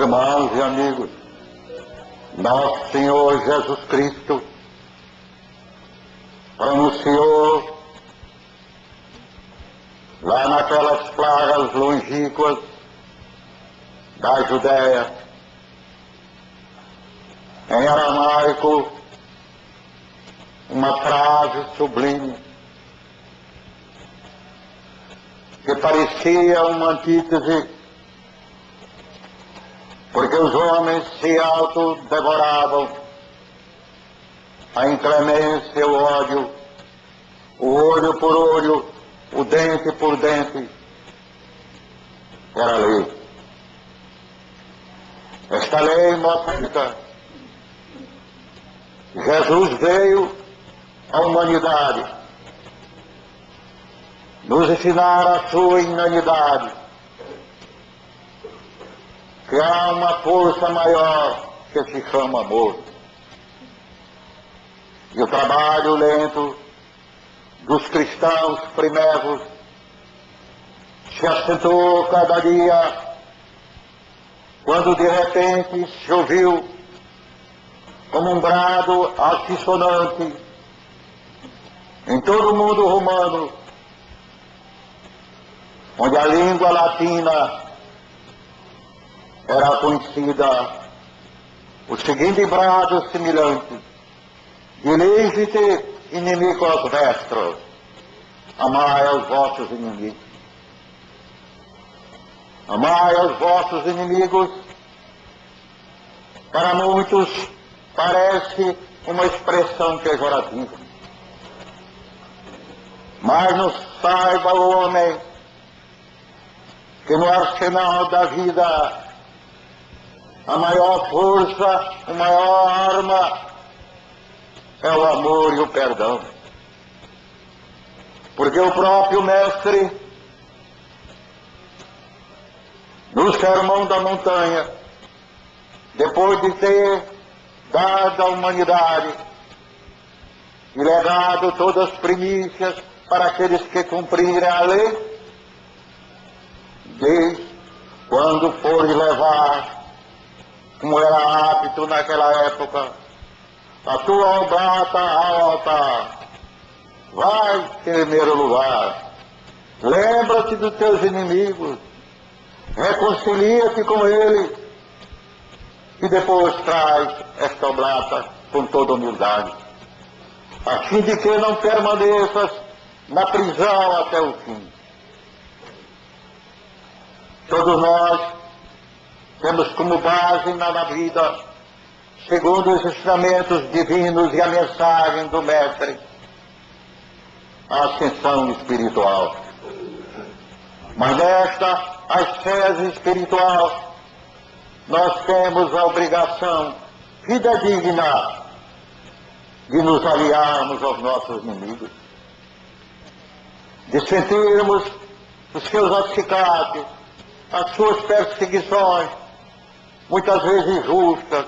Irmãos e amigos, nosso Senhor Jesus Cristo pronunciou lá naquelas pragas longínquas da Judéia, em aramaico, uma frase sublime que parecia uma antítese, porque os homens se autodevoravam, a inclemência, o ódio, o olho por olho, o dente por dente, era a lei. Esta lei mostra que Jesus veio à humanidade nos ensinar a sua inanidade, que há uma força maior que se chama amor. E o trabalho lento dos cristãos primeiros se acentuou cada dia, quando de repente se ouviu como um brado altissonante em todo o mundo romano, onde a língua latina era conhecida, o seguinte brado semelhante: diligite inimicos vestros, amai aos vossos inimigos. Amai aos vossos inimigos, para muitos parece uma expressão pejorativa. Mas não saiba o homem que no arsenal da vida a maior força, a maior arma é o amor e o perdão. Porque o próprio Mestre, no Sermão da Montanha, depois de ter dado à humanidade e legado todas as primícias para aqueles que cumprirem a lei, diz: quando fores levar, como era hábito naquela época, a tua oblata ao altar, vai em primeiro lugar, lembra-te dos teus inimigos, reconcilia-te com ele, e depois traz esta oblata com toda humildade, a fim de que não permaneças na prisão até o fim. Todos nós temos como base na vida, segundo os ensinamentos divinos e a mensagem do Mestre, a ascensão espiritual. Mas nesta ascese espiritual, nós temos a obrigação fidedigna de nos aliarmos aos nossos inimigos, de sentirmos os seus acicates, as suas perseguições, muitas vezes injustas,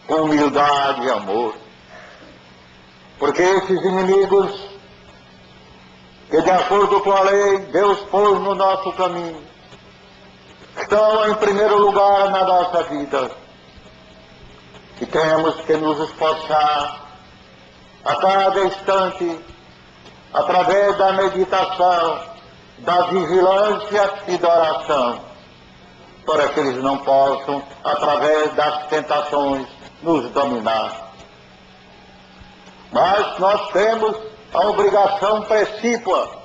com humildade e amor. Porque esses inimigos que, de acordo com a lei, Deus pôs no nosso caminho, estão em primeiro lugar na nossa vida. E temos que nos esforçar a cada instante, através da meditação, da vigilância e da oração, para que eles não possam, através das tentações, nos dominar. Mas nós temos a obrigação precípua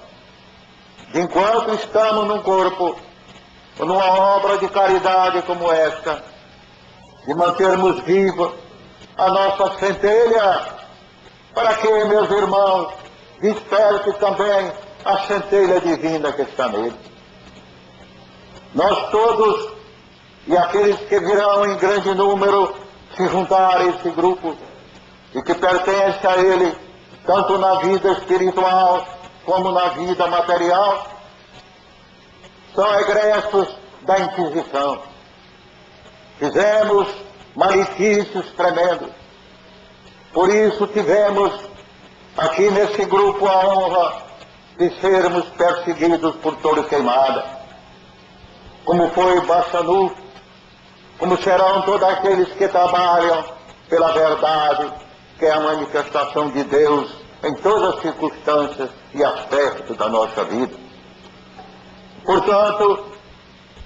de, enquanto estamos num corpo, ou numa obra de caridade como esta, de mantermos viva a nossa centelha, para que, meus irmãos, desperte também a centelha divina que está nele. Nós todos, e aqueles que virão em grande número se juntar a esse grupo, e que pertencem a ele, tanto na vida espiritual como na vida material, são egressos da Inquisição. Fizemos malefícios tremendos. Por isso tivemos aqui nesse grupo a honra de sermos perseguidos por Torquemada, como foi Baçanu, como serão todos aqueles que trabalham pela verdade, que é a manifestação de Deus em todas as circunstâncias e aspectos da nossa vida. Portanto,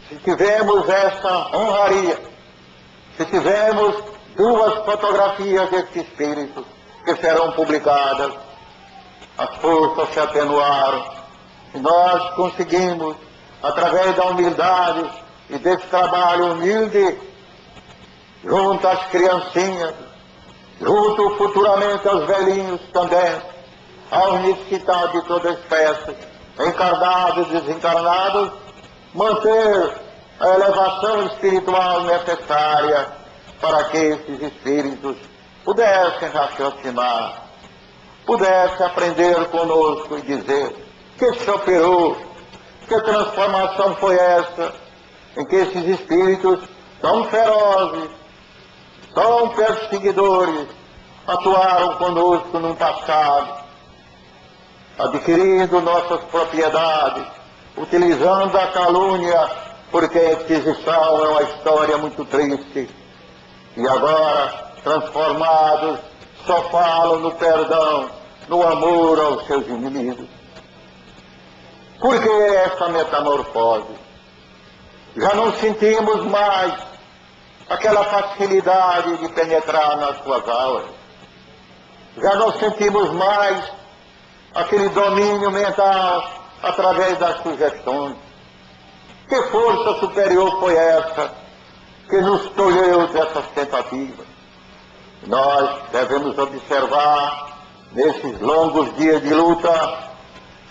se tivermos essa honraria, se tivermos duas fotografias desse Espírito que serão publicadas, as forças se atenuaram, e nós conseguimos, através da humildade e desse trabalho humilde, junto às criancinhas, junto futuramente aos velhinhos também, aos necessitados de toda espécie, encarnados e desencarnados, manter a elevação espiritual necessária para que esses espíritos pudessem raciocinar, pudessem aprender conosco e dizer: que se operou, que transformação foi essa, em que esses espíritos tão ferozes, tão perseguidores, atuaram conosco num passado, adquirindo nossas propriedades, utilizando a calúnia, porque a aquisição é uma história muito triste, e agora, transformados, só falam no perdão, no amor aos seus inimigos. Por que essa metamorfose? Já não sentimos mais aquela facilidade de penetrar nas suas auras. Já não sentimos mais aquele domínio mental através das sugestões. Que força superior foi essa que nos tolheu dessas tentativas? Nós devemos observar, nesses longos dias de luta,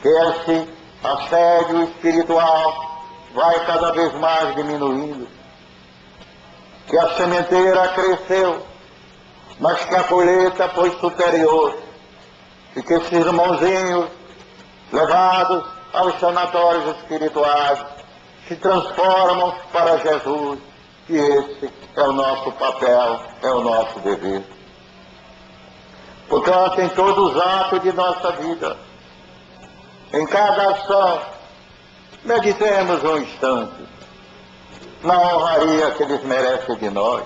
que esse assédio espiritual vai cada vez mais diminuindo, que a sementeira cresceu, mas que a colheita foi superior, e que esses irmãozinhos, levados aos sanatórios espirituais, se transformam para Jesus, e esse é o nosso papel, é o nosso dever. Portanto, em todos os atos de nossa vida, em cada ação, meditemos um instante na honraria que eles merecem de nós,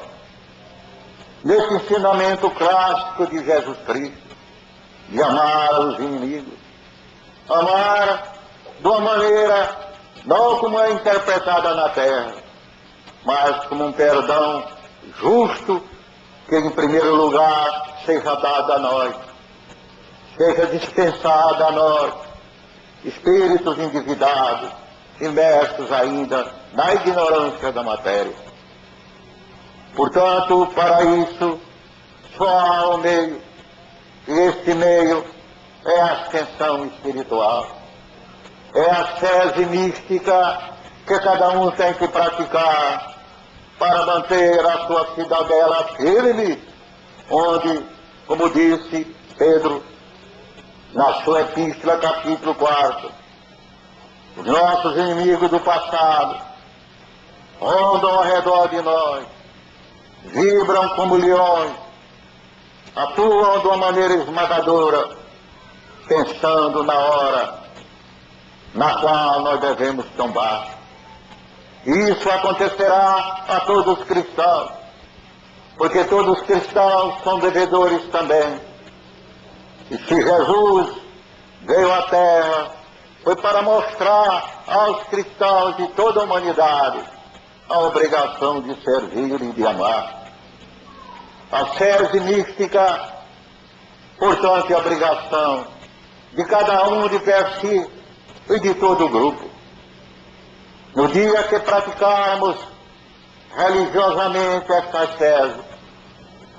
nesse ensinamento clássico de Jesus Cristo, de amar os inimigos, amar de uma maneira não como é interpretada na terra, mas como um perdão justo que, em primeiro lugar, seja dado a nós, seja dispensado a nós, espíritos endividados, imersos ainda na ignorância da matéria. Portanto, para isso, só há um meio, e este meio é a ascensão espiritual, é a sese mística que cada um tem que praticar para manter a sua cidadela firme, onde, como disse Pedro, na sua epístola, capítulo 4, os nossos inimigos do passado rondam ao redor de nós, vibram como leões, atuam de uma maneira esmagadora, pensando na hora na qual nós devemos tombar. Isso acontecerá a todos os cristãos, porque todos os cristãos são devedores também. E se Jesus veio à Terra, foi para mostrar aos cristãos de toda a humanidade a obrigação de servir e de amar. A sese mística, portanto, é a obrigação de cada um de per si e de todo o grupo. No dia que praticarmos religiosamente esta sese,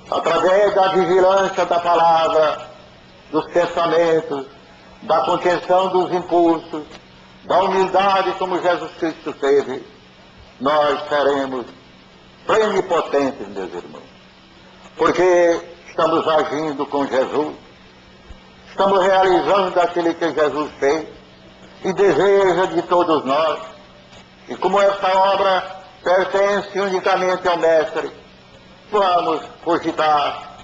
através da vigilância da palavra, dos pensamentos, da contenção dos impulsos, da humildade como Jesus Cristo teve, nós seremos plenipotentes, meus irmãos, porque estamos agindo com Jesus, estamos realizando aquilo que Jesus fez e deseja de todos nós. E como essa obra pertence unicamente ao Mestre, vamos cogitar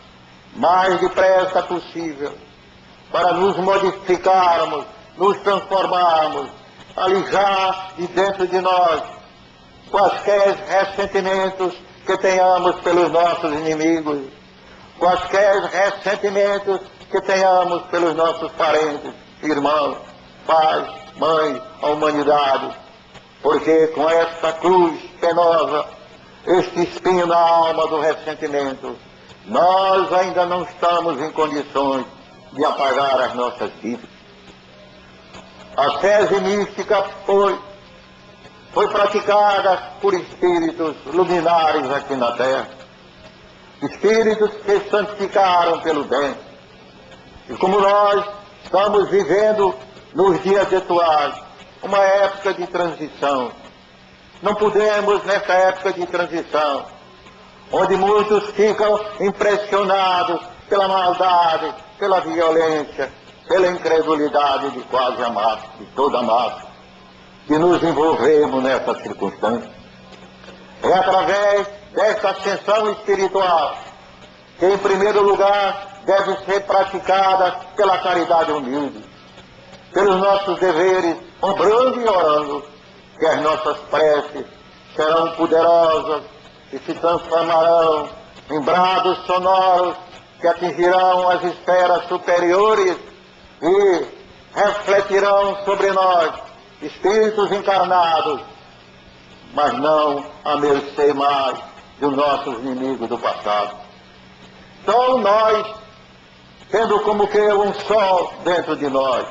mais depressa possível para nos modificarmos, nos transformarmos, alijar de dentro de nós quaisquer ressentimentos que tenhamos pelos nossos inimigos, quaisquer ressentimentos que tenhamos pelos nossos parentes, irmãos, pais, mães, a humanidade, porque com esta cruz penosa, este espinho na alma do ressentimento, nós ainda não estamos em condições de apagar as nossas dívidas. A sese mística foi praticada por espíritos luminares aqui na Terra, espíritos que se santificaram pelo bem. E como nós estamos vivendo nos dias atuais uma época de transição, não podemos, nessa época de transição, onde muitos ficam impressionados pela maldade, pela violência, pela incredulidade de quase a massa, de toda a massa, que nos envolvemos nessa circunstância. É através desta ascensão espiritual que, em primeiro lugar, deve ser praticada pela caridade humilde, pelos nossos deveres, obrando e orando, que as nossas preces serão poderosas e se transformarão em brados sonoros que atingirão as esferas superiores e refletirão sobre nós, espíritos encarnados, mas não a mercê mais dos nossos inimigos do passado. Então nós, tendo como que um sol dentro de nós,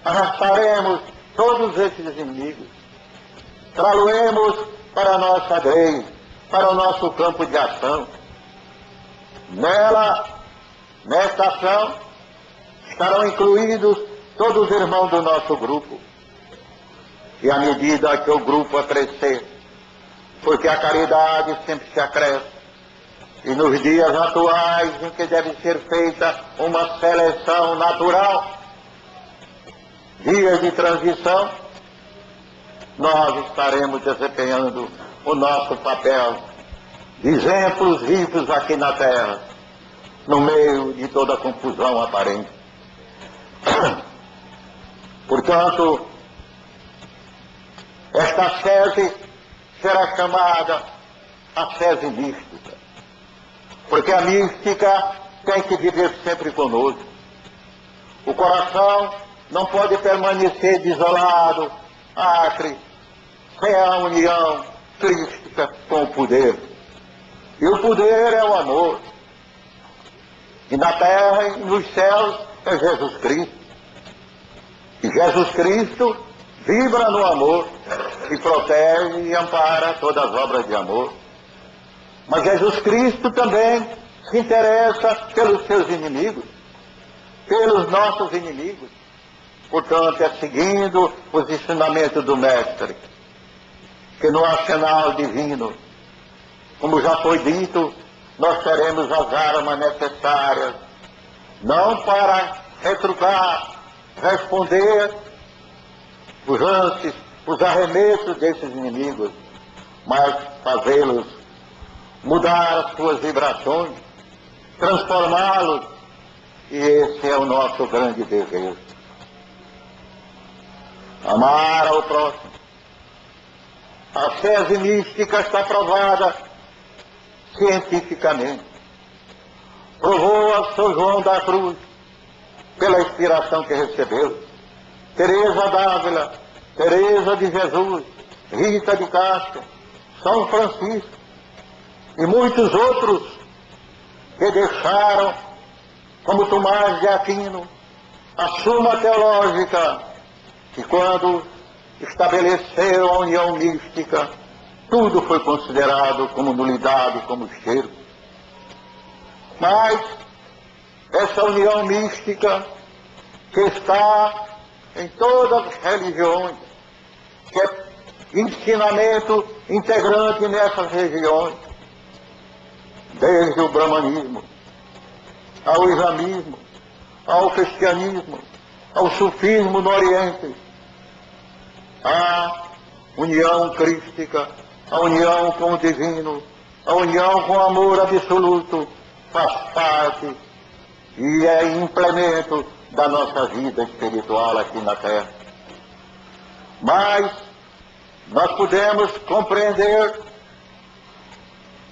arrastaremos todos esses inimigos, trá-los para a nossa grei, para o nosso campo de ação. Nesta ação, estarão incluídos todos os irmãos do nosso grupo. E à medida que o grupo crescer, porque a caridade sempre se acresce, e nos dias atuais em que deve ser feita uma seleção natural, dias de transição, nós estaremos desempenhando o nosso papel de exemplos vivos aqui na Terra, no meio de toda a confusão aparente. Portanto, esta sese será chamada a sese mística, porque a mística tem que viver sempre conosco. O coração não pode permanecer desolado, acre, sem a união crística com o poder. E o poder é o amor. E na terra e nos céus é Jesus Cristo. E Jesus Cristo vibra no amor e protege e ampara todas as obras de amor. Mas Jesus Cristo também se interessa pelos seus inimigos, pelos nossos inimigos. Portanto, é seguindo os ensinamentos do Mestre, que no arsenal divino, como já foi dito, nós teremos as armas necessárias, não para retrucar, responder os lances, os arremessos desses inimigos, mas fazê-los mudar as suas vibrações, transformá-los, e esse é o nosso grande desejo. Amar ao próximo. A sese mística está provada cientificamente. Provou-a São João da Cruz, pela inspiração que recebeu. Teresa d'Ávila, Teresa de Jesus, Rita de Cássia, São Francisco e muitos outros que deixaram, como Tomás de Aquino, a Suma Teológica, que quando estabeleceu a união mística, tudo foi considerado como nulidade, como cheiro. Mas essa união mística que está em todas as religiões, que é ensinamento integrante nessas regiões, desde o brahmanismo, ao islamismo, ao cristianismo, ao sufismo no Oriente, a união crística, a união com o divino, a união com o amor absoluto, faz parte e é implemento da nossa vida espiritual aqui na Terra. Mas nós podemos compreender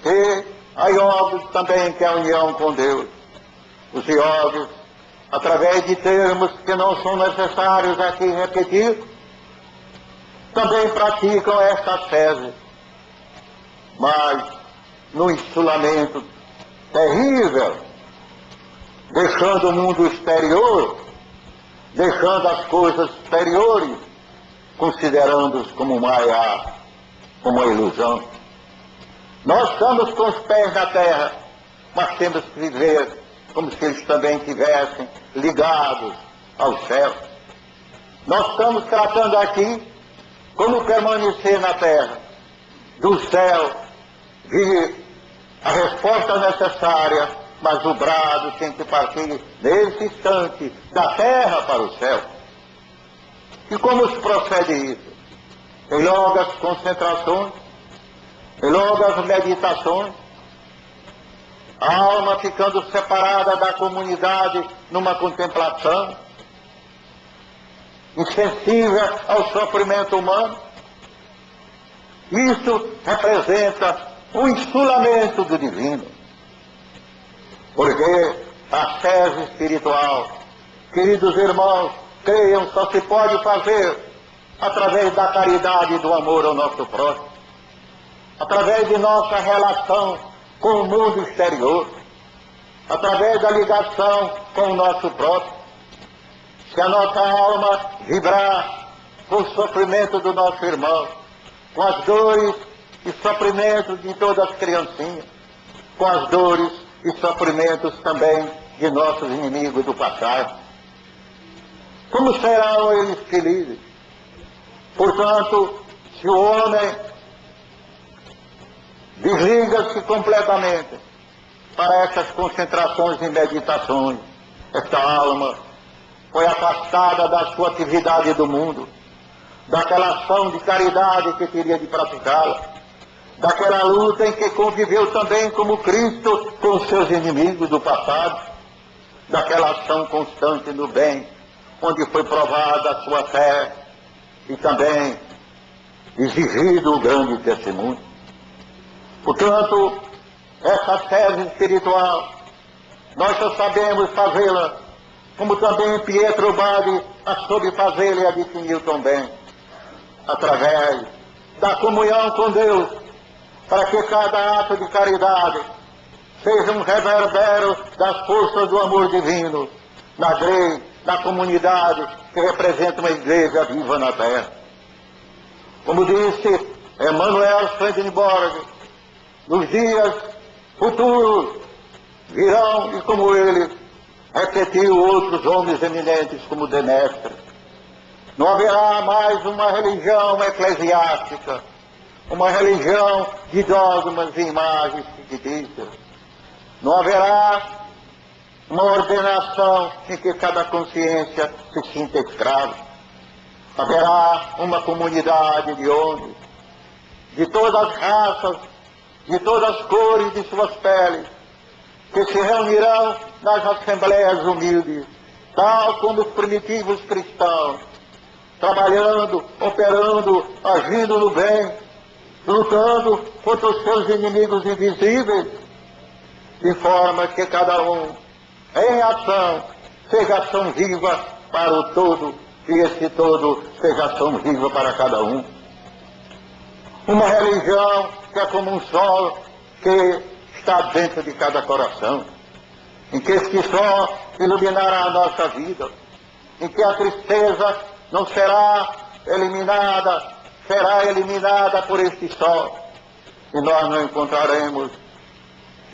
que há yogis também que é a união com Deus. Os yogis, através de termos que não são necessários aqui repetir, também praticam esta tese, mas no insulamento terrível, deixando o mundo exterior, deixando as coisas exteriores, considerando-os como maiá, como uma ilusão. Nós estamos com os pés na terra, mas temos que viver como se eles também estivessem ligados ao céu. Nós estamos tratando aqui como permanecer na terra. Do céu vir a resposta necessária, mas o brado tem que partir nesse instante da terra para o céu. E como se procede isso? Em longas concentrações, em longas meditações, a alma ficando separada da comunidade numa contemplação, insensível ao sofrimento humano. Isso representa o insulamento do divino. Porque a sede espiritual, queridos irmãos, creiam, só se pode fazer através da caridade e do amor ao nosso próximo, através de nossa relação com o mundo exterior, através da ligação com o nosso próprio. Se a nossa alma vibrar com o sofrimento do nosso irmão, com as dores e sofrimentos de todas as criancinhas, com as dores e sofrimentos também de nossos inimigos do passado, como serão eles felizes? Portanto, se o homem desliga-se completamente para essas concentrações e meditações, esta alma foi afastada da sua atividade do mundo, daquela ação de caridade que queria de praticá-la, daquela luta em que conviveu também como Cristo com seus inimigos do passado, daquela ação constante no bem, onde foi provada a sua fé e também exigido o grande testemunho. Portanto, essa tese espiritual, nós só sabemos fazê-la, como também Pietro Badi a soube fazê-la e a definiu também, através da comunhão com Deus, para que cada ato de caridade seja um reverbero das forças do amor divino na grei, na comunidade que representa uma igreja viva na terra. Como disse Emanuel Swedenborg, nos dias futuros virão, e como ele repetiu outros homens eminentes como Demestre, não haverá mais uma religião eclesiástica, uma religião de dogmas e imagens fictícias. Não haverá uma ordenação em que cada consciência se sinta escravo. Haverá uma comunidade de homens, de todas as raças, de todas as cores de suas peles, que se reunirão nas assembleias humildes, tal como os primitivos cristãos, trabalhando, operando, agindo no bem, lutando contra os seus inimigos invisíveis, de forma que cada um, em ação, seja ação viva para o todo, e esse todo seja ação viva para cada um. Uma religião que é como um sol que está dentro de cada coração, em que este sol iluminará a nossa vida, em que a tristeza não será eliminada, será eliminada por este sol, e nós não encontraremos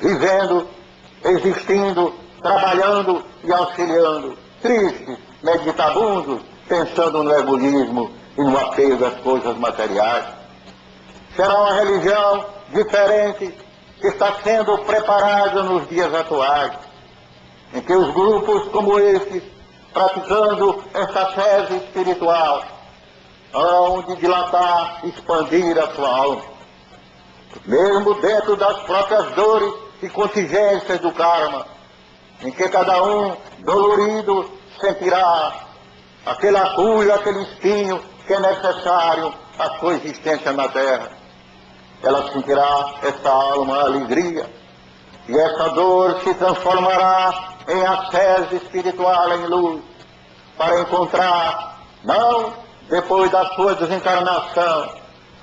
vivendo, existindo, trabalhando e auxiliando, tristes, meditabundos, pensando no egoísmo e no apego às coisas materiais. Será uma religião diferente que está sendo preparada nos dias atuais, em que os grupos como esses, praticando esta tese espiritual, hão de dilatar, expandir a sua alma, mesmo dentro das próprias dores e contingências do karma, em que cada um, dolorido, sentirá aquele acúlio, aquele espinho que é necessário a sua existência na terra, ela sentirá essa alma alegria, e essa dor se transformará em ascese espiritual, em luz, para encontrar, não depois da sua desencarnação,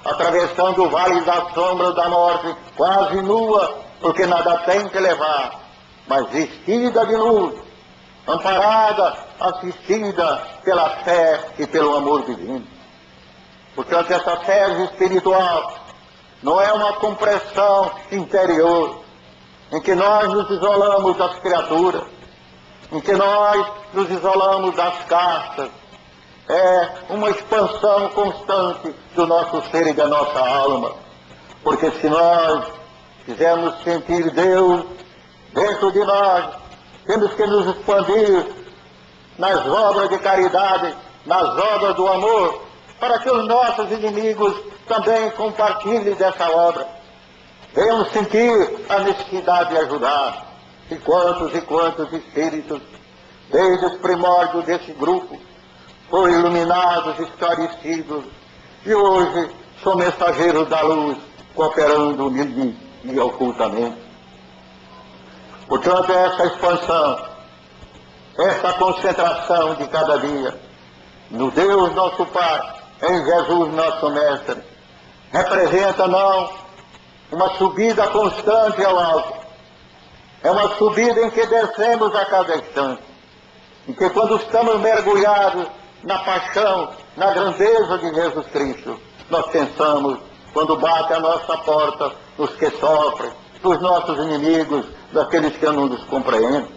atravessando o vale da sombra da morte, quase nua, porque nada tem que levar, mas vestida de luz, amparada, assistida pela fé e pelo amor divino. Portanto, essa sede espiritual não é uma compressão interior, em que nós nos isolamos das criaturas, em que nós nos isolamos das castas. É uma expansão constante do nosso ser e da nossa alma. Porque se nós quisermos sentir Deus dentro de nós, temos que nos expandir nas obras de caridade, nas obras do amor, para que os nossos inimigos também compartilhem dessa obra. Venham sentir a necessidade de ajudar. E quantos espíritos, desde os primórdios desse grupo, foram iluminados, esclarecidos, e hoje são mensageiros da luz, cooperando humilde e ocultamente. Portanto, essa expansão, essa concentração de cada dia, no Deus nosso Pai, em Jesus nosso Mestre, representa não uma subida constante ao alto, é uma subida em que descemos a cada instante, em que quando estamos mergulhados na paixão, na grandeza de Jesus Cristo, nós pensamos, quando bate a nossa porta, nos que sofrem, dos nossos inimigos, daqueles que não nos compreendem.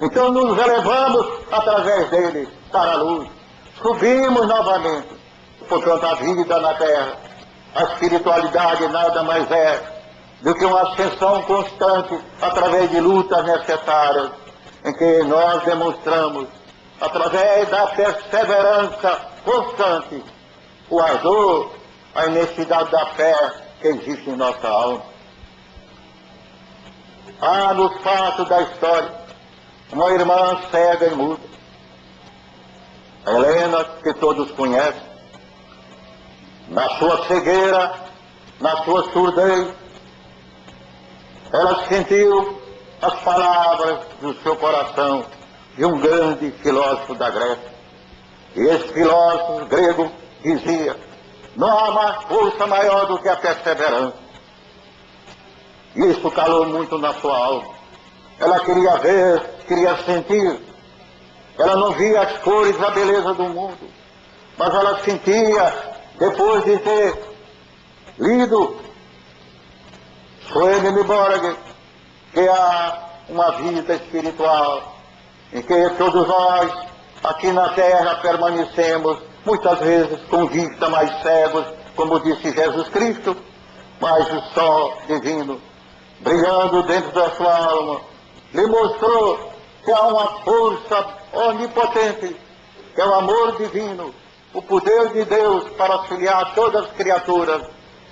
Então nos elevamos através dele para a luz, subimos novamente. Portanto, a vida na terra, a espiritualidade nada mais é do que uma ascensão constante através de lutas necessárias, em que nós demonstramos, através da perseverança constante, o ardor, a imensidade da fé que existe em nossa alma. Há nos fatos da história uma irmã cega e muda, a Helena, que todos conhecem, na sua cegueira, na sua surdez, ela sentiu as palavras do seu coração de um grande filósofo da Grécia. E esse filósofo grego dizia: não há uma força maior do que a perseverança. E isso calou muito na sua alma. Ela queria ver, queria sentir. Ela não via as cores, a beleza do mundo, mas ela sentia, depois de ter lido Swami Borg, que há uma vida espiritual, em que todos nós, aqui na terra, permanecemos, muitas vezes com vista mais cegos, como disse Jesus Cristo, mas o sol divino, brilhando dentro da sua alma, lhe mostrou que há uma força onipotente, que é o amor divino, o poder de Deus para auxiliar todas as criaturas.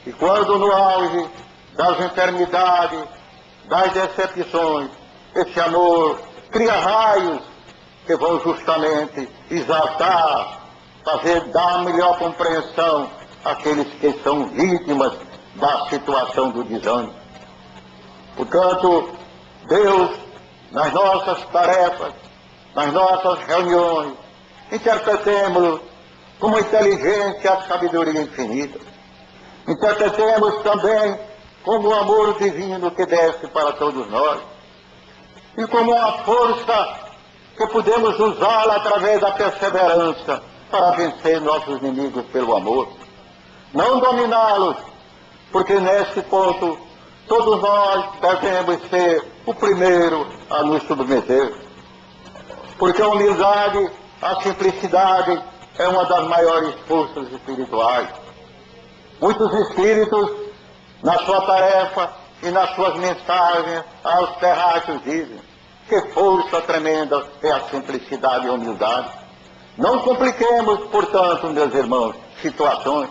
E quando no auge das enfermidades, das decepções, esse amor cria raios que vão justamente exaltar, dar melhor compreensão àqueles que são vítimas da situação do desânimo. Portanto, Deus, nas nossas tarefas, nas nossas reuniões, interpretemos com uma inteligência a sabedoria infinita. Interpretemos também como o amor divino que desce para todos nós, e como uma força que podemos usá-la através da perseverança para vencer nossos inimigos pelo amor. Não dominá-los, porque nesse ponto todos nós devemos ser o primeiro a nos submeter. Porque a humildade, a simplicidade é uma das maiores forças espirituais. Muitos espíritos, na sua tarefa e nas suas mensagens aos terráqueos, dizem: que força tremenda é a simplicidade e a humildade. Não compliquemos, portanto, meus irmãos, situações.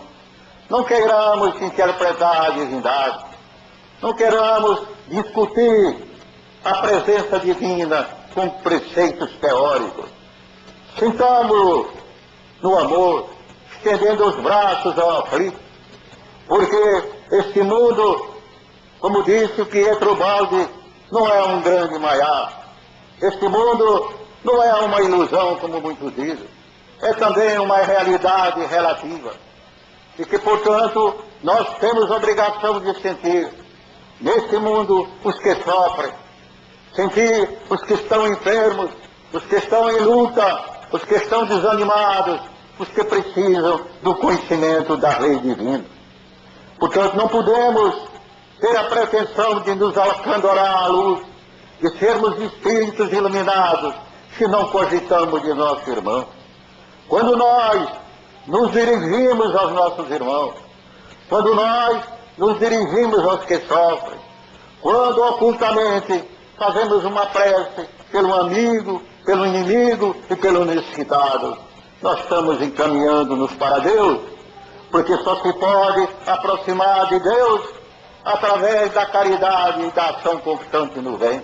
Não queiramos interpretar a divindade. Não queiramos discutir a presença divina com preceitos teóricos. Sintamos no amor, estendendo os braços ao aflito, porque este mundo, como disse o Pietro Baldi, não é um grande maiá. Este mundo não é uma ilusão, como muitos dizem. É também uma realidade relativa. E que, portanto, nós temos obrigação de sentir neste mundo os que sofrem, sentir os que estão enfermos, os que estão em luta, os que estão desanimados, os que precisam do conhecimento da lei divina. Portanto, não podemos ter a pretensão de nos acandorar à luz, de sermos espíritos iluminados, se não cogitamos de nosso irmão. Quando nós nos dirigimos aos nossos irmãos, quando nós nos dirigimos aos que sofrem, quando ocultamente fazemos uma prece pelo amigo, pelo inimigo e pelo necessitado, nós estamos encaminhando-nos para Deus, porque só se pode aproximar de Deus através da caridade e da ação constante no bem.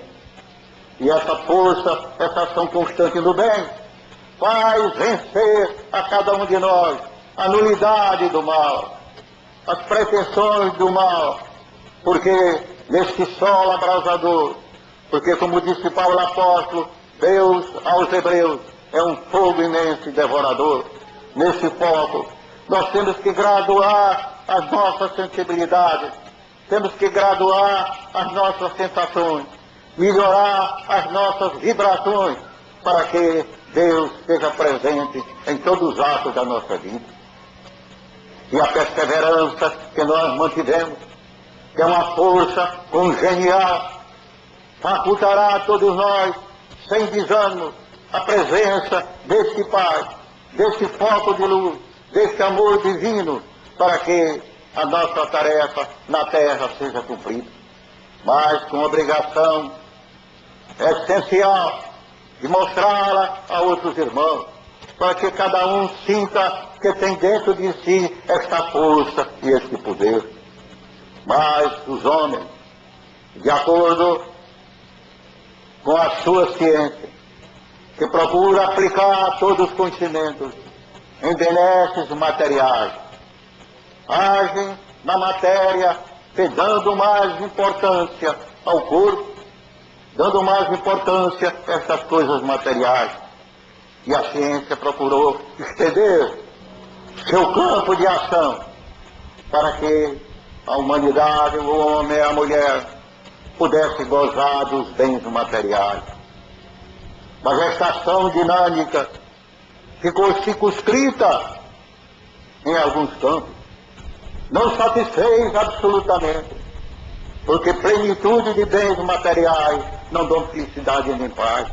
E essa força, essa ação constante no bem, faz vencer a cada um de nós a nulidade do mal, as pretensões do mal, porque neste sol abrasador, porque como disse Paulo apóstolo, Deus aos hebreus é um fogo imenso e devorador. Nesse fogo nós temos que graduar as nossas sensibilidades, temos que graduar as nossas sensações, melhorar as nossas vibrações, para que Deus esteja presente em todos os atos da nossa vida. E a perseverança que nós mantivemos, que é uma força congenial, facultará a todos nós, sem desânimo, a presença deste Pai, deste foco de luz, deste amor divino, para que a nossa tarefa na terra seja cumprida. Mas com obrigação essencial de mostrá-la a outros irmãos, para que cada um sinta que tem dentro de si esta força e este poder. Mas os homens, de acordo com a sua ciência, que procura aplicar todos os conhecimentos em benesses materiais, agem na matéria, dando mais importância ao corpo, dando mais importância a essas coisas materiais. E a ciência procurou estender seu campo de ação para que a humanidade, o homem e a mulher, pudesse gozar dos bens materiais. Mas esta ação dinâmica ficou circunscrita em alguns campos. Não satisfez absolutamente, porque plenitude de bens materiais não dão felicidade nem paz.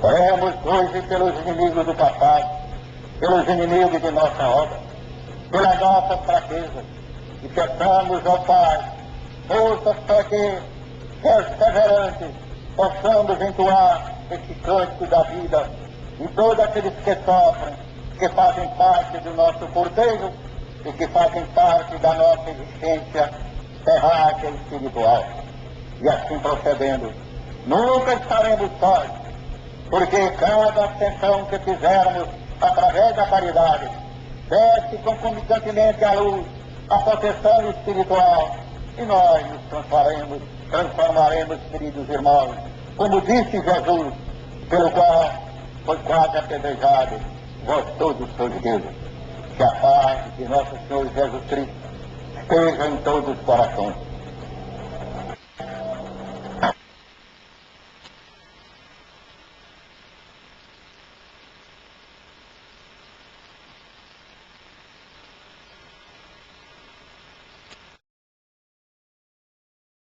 Oremos hoje pelos inimigos do passado, pelos inimigos de nossa obra, pelas nossas fraquezas, e peçamos ao Pai forças para que, perseverantes, possamos entoar esse cântico da vida em todos aqueles que sofrem, que fazem parte do nosso cortejo e que fazem parte da nossa existência terráquea e espiritual. E assim procedendo, nunca estaremos sós, porque cada atenção que fizermos através da caridade desce concomitantemente à luz, à proteção espiritual, e nós nos transformaremos, queridos irmãos, como disse Jesus, pelo qual foi quase apedrejado, vós todos sois deuses. Que a paz de nosso Senhor Jesus Cristo esteja em todos os corações.